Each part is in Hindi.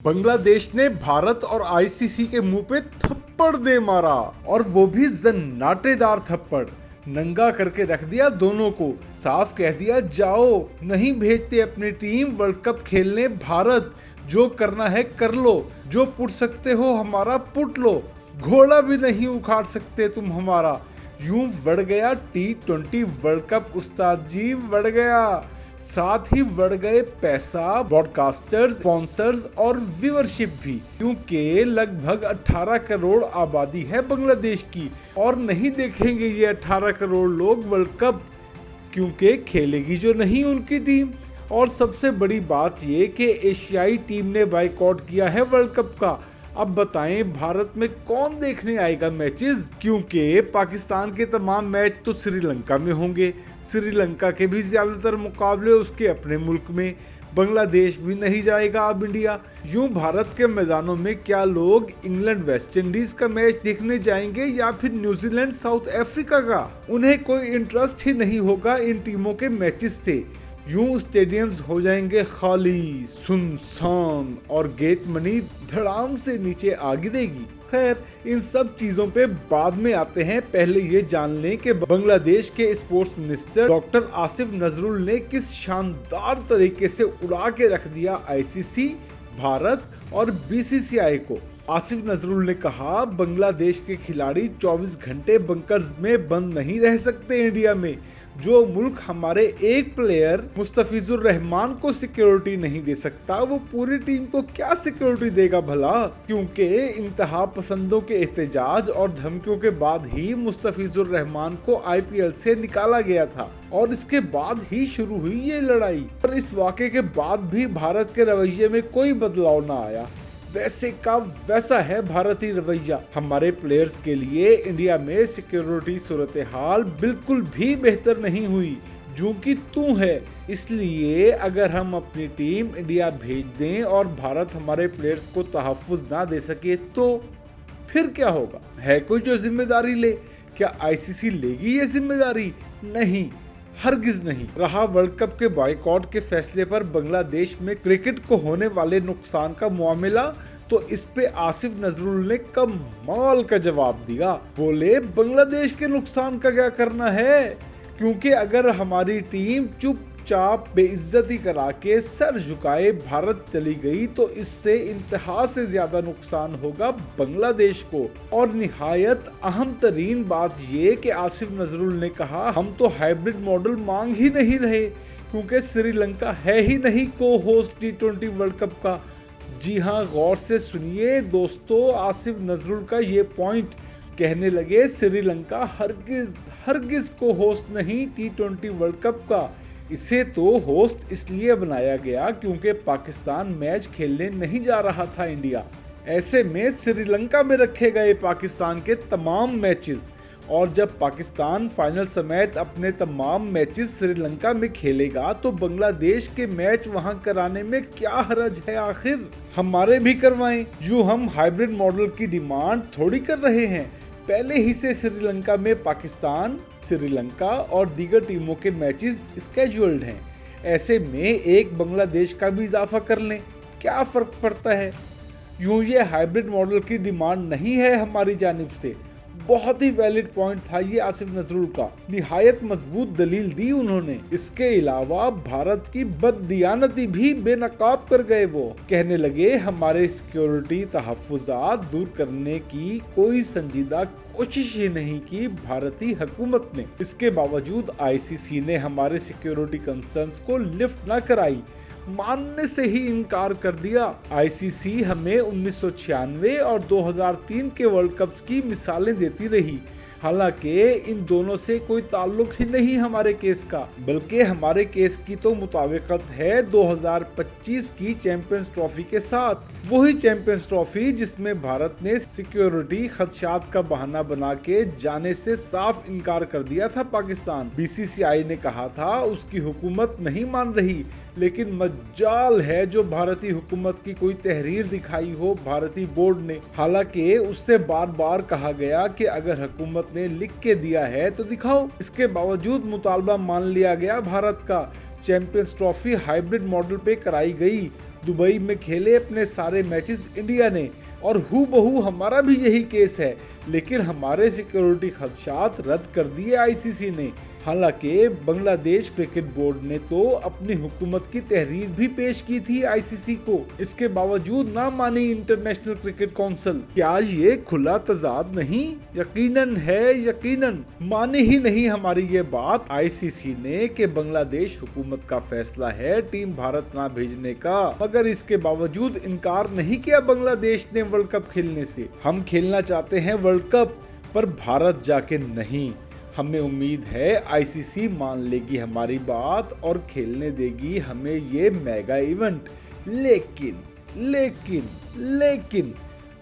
बांग्लादेश ने भारत और आईसीसी के मुंह पे थप्पड़ दे मारा, और वो भी जन्नाटेदार थप्पड़। नंगा करके रख दिया दोनों को, साफ कह दिया जाओ, नहीं भेजते अपनी टीम वर्ल्ड कप खेलने भारत। जो करना है कर लो, जो पुट सकते हो हमारा पुट लो, घोड़ा भी नहीं उखाड़ सकते तुम हमारा। यूं बढ़ गया T20 वर्ल्ड कप उस्ताद जी, बढ़ गया। साथ ही बढ़ गए पैसा, ब्रॉडकास्टर्स, स्पॉन्सर्स और व्यूअरशिप भी, क्योंकि लगभग 18 करोड़ आबादी है बांग्लादेश की, और नहीं देखेंगे ये 18 करोड़ लोग वर्ल्ड कप, क्योंकि खेलेगी जो नहीं उनकी टीम। और सबसे बड़ी बात ये कि एशियाई टीम ने बाइकआउट किया है वर्ल्ड कप का। अब बताएं भारत में कौन देखने आएगा मैचेस, क्योंकि पाकिस्तान के तमाम मैच तो श्रीलंका में होंगे, श्रीलंका के भी ज्यादातर मुकाबले उसके अपने मुल्क में। बांग्लादेश भी नहीं जाएगा अब इंडिया। यूं भारत के मैदानों में क्या लोग इंग्लैंड वेस्ट इंडीज का मैच देखने जाएंगे या फिर न्यूजीलैंड साउथ अफ्रीका का? उन्हें कोई इंटरेस्ट ही नहीं होगा इन टीमों के मैचेस से। यूं स्टेडियम्स हो जाएंगे खाली, सुनसान, और गेट मनी धड़ाम से नीचे आ गिरेगी। खैर, इन सब चीजों पे बाद में आते हैं। पहले ये जान लें कि बांग्लादेश के sports minister doctor Asif Nazrul ने किस शानदार तरीके से उड़ा के रख दिया आईसीसी, भारत और बीसीसीआई को। आसिफ नजरुल ने कहा, बांग्लादेश के खिलाड़ी 24 घंटे बंकर्स में बंद नहीं रह सकते इंडिया में। जो मुल्क हमारे एक प्लेयर मुस्तफिजुर रहमान को सिक्योरिटी नहीं दे सकता, वो पूरी टीम को क्या सिक्योरिटी देगा भला? क्योंकि इंतहा पसंदों के एहतजाज और धमकियों के बाद ही मुस्तफिजुर रहमान को आईपीएल से निकाला गया था, और इसके बाद ही शुरू हुई ये लड़ाई। और इस वाक़े के बाद भी भारत के रवैये में कोई बदलाव ना आया। वैसे का वैसा है भारतीय रवैया। हमारे प्लेयर्स के लिए इंडिया में सिक्योरिटी सूरत हाल बिल्कुल भी बेहतर नहीं हुई, जो कि तू है। इसलिए अगर हम अपनी टीम इंडिया भेज दें और भारत हमारे प्लेयर्स को तहफ्फुज़ ना दे सके तो फिर क्या होगा? है कोई जो जिम्मेदारी ले? क्या आईसीसी लेगी ये जिम्मेदारी? नहीं, हरगिज नहीं। रहा वर्ल्ड कप के बॉयकॉट के फैसले पर बांग्लादेश में क्रिकेट को होने वाले नुकसान का मामला, तो इस पे आसिफ नजरुल ने कमाल का जवाब दिया। बोले, बांग्लादेश के नुकसान का क्या करना है, क्योंकि अगर हमारी टीम चुपचाप बेइज्जती करा के सर झुकाए भारत चली गई तो इससे इंतहा से ज्यादा नुकसान होगा बांग्लादेश को। और निहायत अहम तरीन बात ये कि आसिफ नजरुल ने कहा, हम तो हाइब्रिड मॉडल मांग ही नहीं रहे, क्योंकि श्रीलंका है ही नहीं को होस्ट T20 वर्ल्ड कप का। जी हाँ, गौर से सुनिए दोस्तों, आसिफ नजरुल का ये पॉइंट। कहने लगे, श्रीलंका हरगिज को होस्ट नहीं T20 वर्ल्ड कप का। इसे तो होस्ट इसलिए बनाया गया क्योंकि पाकिस्तान मैच खेलने नहीं जा रहा था इंडिया। ऐसे में श्रीलंका में रखे गए पाकिस्तान के तमाम मैचेस, और जब पाकिस्तान फाइनल समेत अपने तमाम मैचेस श्रीलंका में खेलेगा तो बांग्लादेश के मैच वहां कराने में क्या हरज है? आखिर हमारे भी करवाएं। यूं हम हाइब्रिड मॉडल की डिमांड थोड़ी कर रहे हैं। पहले ही से श्रीलंका में पाकिस्तान, श्रीलंका और दीगर टीमों के मैचेस स्केड्यूल्ड हैं। ऐसे में एक बांग्लादेश का भी इजाफा कर लें, क्या फर्क पड़ता है? यूं ये हाइब्रिड मॉडल की डिमांड नहीं है हमारी जानिब से। बहुत ही वैलिड पॉइंट था ये आसिफ नजरुल का, निहायत मजबूत दलील दी उन्होंने। इसके अलावा भारत की बददियानती भी बेनकाब कर गए। वो कहने लगे, हमारे सिक्योरिटी तहफ्फुज़ात दूर करने की कोई संजीदा कोशिश ही नहीं की भारतीय हुकूमत ने। इसके बावजूद आईसीसी ने हमारे सिक्योरिटी कंसर्न्स को लिफ्ट न कराई, मानने से ही इनकार कर दिया। आईसीसी हमें 1996 और 2003 के वर्ल्ड कप्स की मिसालें देती रही, हालांकि इन दोनों से कोई ताल्लुक ही नहीं हमारे केस का, बल्कि हमारे केस की तो मुताबिकत है 2025 की चैंपियंस ट्रॉफी के साथ। वही चैंपियंस ट्रॉफी जिसमें भारत ने सिक्योरिटी खदशात का बहाना बना के जाने से साफ इनकार कर दिया था पाकिस्तान। बीसीसीआई ने कहा था उसकी हुकूमत नहीं मान रही, लेकिन मज्जाल है जो भारतीय हुकूमत की कोई तहरीर दिखाई हो भारतीय बोर्ड ने। हालांकि उससे बार बार कहा गया कि अगर हुकूमत ने लिख के दिया है तो दिखाओ। इसके बावजूद मुतालबा मान लिया गया भारत का। चैंपियंस ट्रॉफी हाइब्रिड मॉडल पे कराई गई। दुबई में खेले अपने सारे मैचेस इंडिया ने और हूबहू हमारा भी यही केस है, लेकिन हमारे सिक्योरिटी खदशात रद्द कर दिए आईसीसी ने। हालांकि बांग्लादेश क्रिकेट बोर्ड ने तो अपनी हुकूमत की तहरीर भी पेश की थी आईसीसी को, इसके बावजूद ना मानी इंटरनेशनल क्रिकेट काउंसिल। क्या ये खुला तजाद नहीं? यकीनन है, यकीनन। माने ही नहीं हमारी ये बात आईसीसी ने कि बांग्लादेश हुकूमत का फैसला है टीम भारत ना भेजने का, मगर इसके बावजूद इनकार नहीं किया बांग्लादेश ने वर्ल्ड कप खेलने से। हम खेलना चाहते हैं वर्ल्ड कप, पर भारत जाके नहीं। हमें उम्मीद है आईसीसी मान लेगी हमारी बात और खेलने देगी हमें ये मेगा इवेंट। लेकिन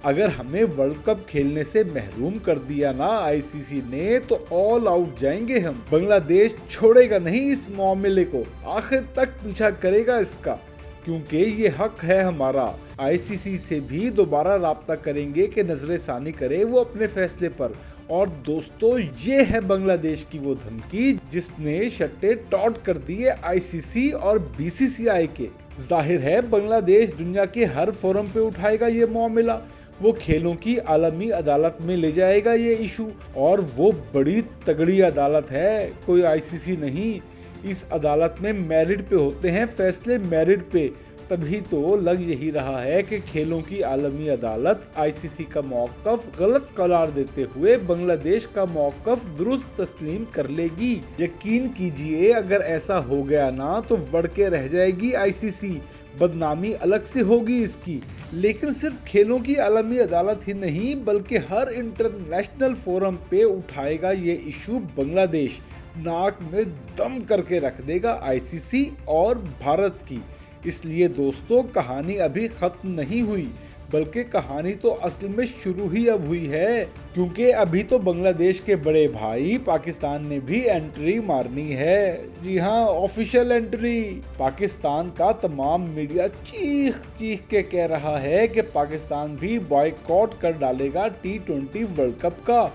अगर हमें वर्ल्ड कप खेलने से महरूम कर दिया ना आईसीसी ने, तो ऑल आउट जाएंगे हम। बांग्लादेश छोड़ेगा नहीं इस मामले को, आखिर तक पीछा करेगा इसका, क्योंकि ये हक है हमारा। आईसीसी से भी दोबारा राब्ता करेंगे कि नजरसानी करे वो अपने फैसले पर। और दोस्तों, ये है बांग्लादेश की वो धमकी जिसने शट्टे टॉट कर दिए आईसीसी और बीसीसीआई के। जाहिर है बांग्लादेश दुनिया के हर फोरम पे उठाएगा ये मामला, वो खेलों की आलमी अदालत में ले जाएगा ये इशू, और वो बड़ी तगड़ी अदालत है, कोई आईसीसी नहीं। इस अदालत में मेरिट पे होते हैं फैसले, मेरिट पे। तभी तो लग यही रहा है कि खेलों की आलमी अदालत आईसीसी का मौकफ गलत करार देते हुए बांग्लादेश का मौकफ दुरुस्त तस्लीम कर लेगी। यकीन कीजिए, अगर ऐसा हो गया ना तो बढ़ के रह जाएगी आईसीसी, बदनामी अलग से होगी इसकी। लेकिन सिर्फ खेलों की आलमी अदालत ही नहीं, बल्कि हर इंटरनेशनल फोरम पे उठाएगा ये इशू बांग्लादेश। नाक में दम करके रख देगा आईसीसी और भारत की। इसलिए दोस्तों, कहानी अभी खत्म नहीं हुई, बल्कि कहानी तो असल में शुरू ही अब हुई है, क्योंकि अभी तो बांग्लादेश के बड़े भाई पाकिस्तान ने भी एंट्री मारनी है। जी हाँ, ऑफिशियल एंट्री। पाकिस्तान का तमाम मीडिया चीख चीख के कह रहा है कि पाकिस्तान भी बॉयकॉट कर डालेगा T20 वर्ल्ड कप का,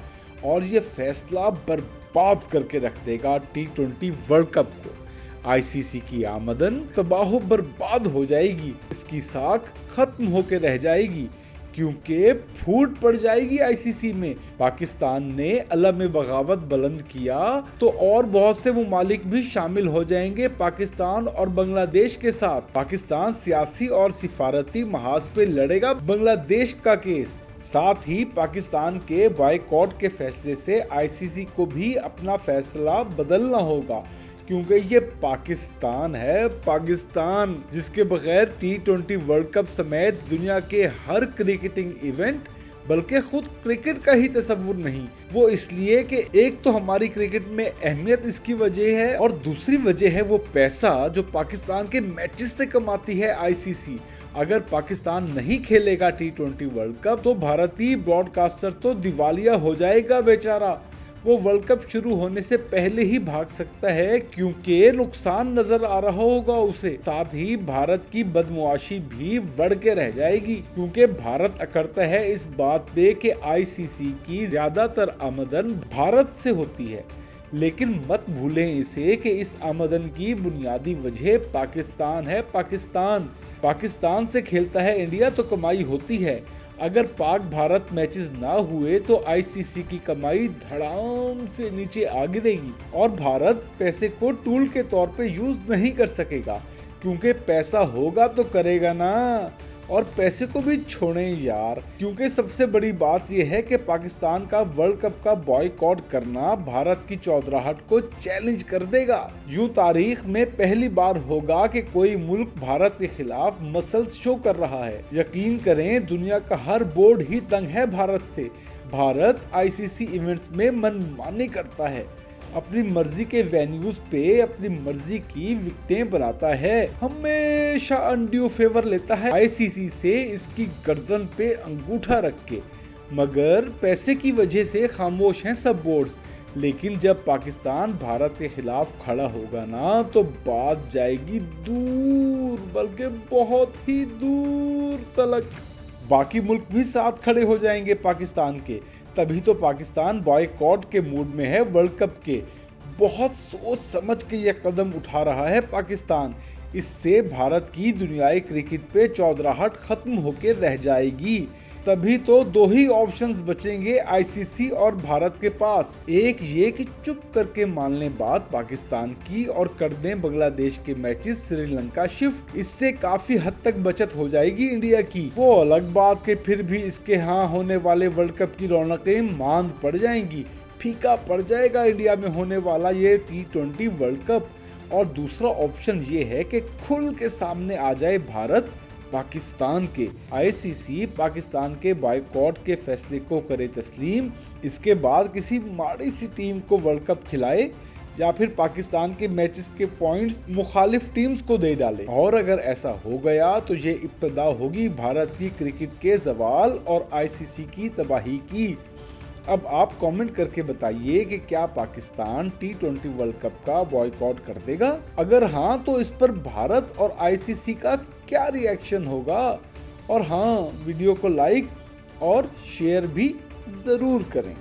और ये फैसला बर्बाद करके रख देगा T20 वर्ल्ड कप को। आईसीसी की आमदन तबाह बर्बाद हो जाएगी, इसकी साख खत्म होके रह जाएगी, क्योंकि फूट पड़ जाएगी आईसीसी में। पाकिस्तान ने अलम बगावत बुलंद किया तो और बहुत से मुमालिक भी शामिल हो जाएंगे पाकिस्तान और बांग्लादेश के साथ। पाकिस्तान सियासी और सिफारती महाज पे लड़ेगा बांग्लादेश का केस। साथ ही पाकिस्तान के बॉयकॉट के फैसले से आईसीसी को भी अपना फैसला बदलना होगा, क्योंकि ये पाकिस्तान है, पाकिस्तान जिसके बगैर T20 वर्ल्ड कप समेत दुनिया के हर क्रिकेटिंग इवेंट, बल्कि खुद क्रिकेट का ही तस्वुर नहीं। वो इसलिए कि एक तो हमारी क्रिकेट में अहमियत इसकी वजह है, और दूसरी वजह है वो पैसा जो पाकिस्तान के मैचेस से कमाती है आईसीसी। अगर पाकिस्तान नहीं खेलेगा T20 वर्ल्ड कप तो भारतीय ब्रॉडकास्टर तो दिवालिया हो जाएगा बेचारा। वो वर्ल्ड कप शुरू होने से पहले ही भाग सकता है, क्योंकि नुकसान नजर आ रहा होगा उसे। साथ ही भारत की बदमुआशी भी बढ़ के रह जाएगी, क्योंकि भारत अकड़ता है इस बात पे कि आईसीसी की ज्यादातर आमदन भारत से होती है। लेकिन मत भूलें इसे कि इस आमदन की बुनियादी वजह पाकिस्तान है। पाकिस्तान से खेलता है इंडिया तो कमाई होती है। अगर पाक भारत मैचेस ना हुए तो आईसीसी की कमाई धड़ाम से नीचे आ गिरेगी, और भारत पैसे को टूल के तौर पे यूज नहीं कर सकेगा, क्योंकि पैसा होगा तो करेगा ना। और पैसे को भी छोड़ें यार, क्योंकि सबसे बड़ी बात यह है कि पाकिस्तान का वर्ल्ड कप का बॉयकॉट करना भारत की चौधराहट को चैलेंज कर देगा। यूं तारीख में पहली बार होगा कि कोई मुल्क भारत के खिलाफ मसल्स शो कर रहा है। यकीन करें, दुनिया का हर बोर्ड ही तंग है भारत से। भारत आईसीसी इवेंट्स में मनमानी करता है, अपनी मर्जी के वेन्यूज पे अपनी मर्जी की विकेटें बनाता है, हमेशा अनड्यू फेवर लेता है आईसीसी से इसकी गर्दन पे अंगूठा रख के। मगर पैसे की वजह से खामोश हैं सब बोर्ड्स। लेकिन जब पाकिस्तान भारत के खिलाफ खड़ा होगा ना, तो बात जाएगी दूर, बल्कि बहुत ही दूर तलक। बाकी मुल्क भी साथ खड़े हो जाएंगे पाकिस्तान के। तभी तो पाकिस्तान बॉयकॉट के मूड में है वर्ल्ड कप के। बहुत सोच समझ के यह कदम उठा रहा है पाकिस्तान। इससे भारत की दुनियाई क्रिकेट पे चौधराहट खत्म होकर रह जाएगी। तभी तो दो ही ऑप्शंस बचेंगे आईसीसी और भारत के पास। एक ये कि चुप करके मान लें बात पाकिस्तान की और कर दें बांग्लादेश के मैचेस श्रीलंका शिफ्ट। इससे काफी हद तक बचत हो जाएगी इंडिया की। वो अलग बात कि फिर भी इसके यहाँ होने वाले वर्ल्ड कप की रौनकें मांद पड़ जाएंगी। फीका पड़ जाएगा इंडिया में होने वाला ये T20 वर्ल्ड कप। और दूसरा ऑप्शन ये है कि खुल के सामने आ जाए भारत पाकिस्तान के। आईसीसी पाकिस्तान के बायकॉट के फैसले को करे तस्लीम, इसके बाद किसी माड़ी सी टीम को वर्ल्ड कप खिलाए या फिर पाकिस्तान के मैचेस के पॉइंट्स मुखालिफ टीम्स को दे डाले। और अगर ऐसा हो गया तो ये इब्तिदा होगी भारत की क्रिकेट के जवाल और आईसीसी की तबाही की। अब आप कमेंट करके बताइए कि क्या पाकिस्तान T20 वर्ल्ड कप का बॉयकॉट कर देगा? अगर हाँ तो इस पर भारत और आईसीसी का क्या रिएक्शन होगा? और हाँ, वीडियो को लाइक और शेयर भी जरूर करें।